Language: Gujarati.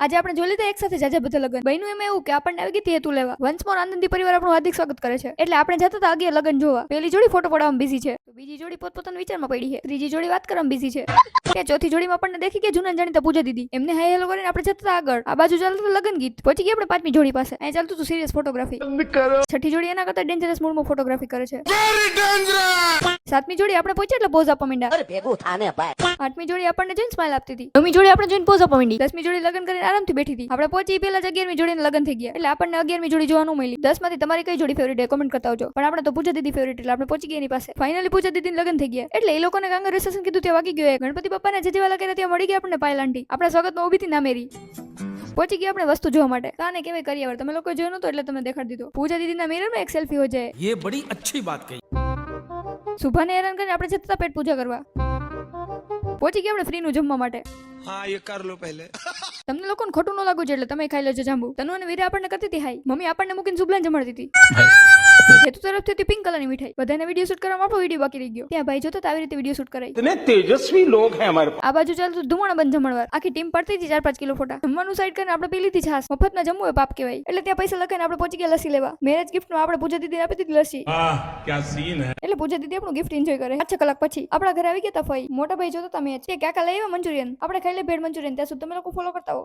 આજે આપણે જોઈ લીધા એક સાથે જાજા બધા લગન. બન્યું એમાં એવું કે આપણને આવી ગઈ હતી હેતુ લેવા. વન્સ મોર આનંદી પરિવાર આપણું હાર્દિક સ્વાગત કરે છે. એટલે આપણે જતા હતા આગળ લગન જોવા. પેલી જોડી ફોટો પડાવવામાં બિઝી છે, બીજી જોડી પોતપોતાના વિચારમાં પડી છે, ત્રીજી જોડી વાત કરવામાં બિઝી છે, કે ચોથી જોડીમાં આપણને દેખી કે જૂના જાણીતા પૂજા દીદી. એમને હાય હેલો કરીને આપણે જતા હતા આગળ. આ બાજુ ચાલતું લગન ગીત. પહોંચી ગયા આપણે પાંચમી જોડી પાસે. અહીં ચાલતું હતું સિરિયસ ફોટોગ્રાફી. છઠ્ઠી જોડી એના કરતા ડેન્જરસ મૂડમાં ફોટોગ્રાફી કરે છે. સાતમી જોડી આપણે પહોંચ્યા એટલે પોઝ આપવા માંડ્યા. આઠમી જોડી આપણને જોઈને સ્માઈલ આપતી હતી. નવમી જોડી આપણે જોઈને પોઝ આપવા માંડી. 10મી જોડી લગન કરીને આરામથી બેઠી હતી. આપણે પહોંચી પહેલા જ 11મી જોડીને લગન થઈ ગયા. એટલે આપણને 11મી જોડી જોવાનું મળી. 10 માંથી તમારી કઈ જોડી ફેવરિટ છે કોમેન્ટ કરતા આવજો. પણ આપણે તો પૂજા દીદી ફેવરિટ એટલે આપણે પહોંચી ગયા એની પાસે. ફાઇનલી પૂજા દીદીને લગન થઈ ગયા. એટલે એ લોકોને કોંગ્રેચ્યુલેશન કીધું ત્યાં વાગી ગયો. ગણપતિ બાપાને જજેવાલા કર્યા ત્યાં મળી ગયા આપણને પાયલ આંટી. આપણા સ્વાગતમાં ઊભી હતી નામેરી. પહોંચી ગયા આપણે વસ્તુ જોવા માટે. કાને કેવાય કરિયાવર તમે લોકો જોયો નતો એટલે તમે દેખાડી દીધો. પૂજા દીદીના મિરરમાં એક સેલ્ફી હો જાય. ये बड़ी अच्छी बात कही. સુભાને હેરાન કરીને આપણે જતા પેટ પૂજા કરવા. પહોંચી ગયા આપણે ફ્રીનું જમવા માટે. हाँ ये कर लो पहले. તમને લોકોને ખોટું ન લાગવું છે એટલે તમે ખાઈ લેજો જાંબુ. તનુ અને વીરા આપણને કરતી હતી હાઈ. મમ્મી આપણને મૂકીને સુબલાન જમાડતી હતી. હેતુ તરફથી હતી પિંક કલરની મીઠાઈ. બધાને વિડીયો શૂટ કરવામાં આપણો વિડીયો બાકી રહી ગયો. ત્યાં ભાઈ જોતો આવી રીતે વિડીયો શૂટ કરાય. इतने तेजस्वी लोग हैं हमारे पास. આ બાજુ ચાલતું ધુમાડા બંધ જમણવાર. આખી ટીમ પડતી હતી 4-5 કિલો ફોટા. જમવાનું સાઈડ કરીને આપણે પી લીધી છાસ. મફતમાં જમવું એ પાપ કહેવાય. એટલે ત્યાં પૈસા લખાઈને આપણે પહોંચી ગયા લસ્સી લેવા. મેરેજ ગિફ્ટમાં આપણે પૂજા દીદીને આપી દીધી લસ્સી. क्या सीन है. એટલે પૂજા દીદી આપણું ગિફ્ટ એન્જોય કરે. 6 કલાક પછી આપણા ઘરે આવી ગયા તા ફઈ. મોટા ભાઈ જોતો તમે કે કાકા લઈ આવ્યા મંચુરિયન. આપણે ખાઈ લે ભેળ મંચુરિયન. ત્યાં સુધી તમે લોકો ફોલો કરતા હો.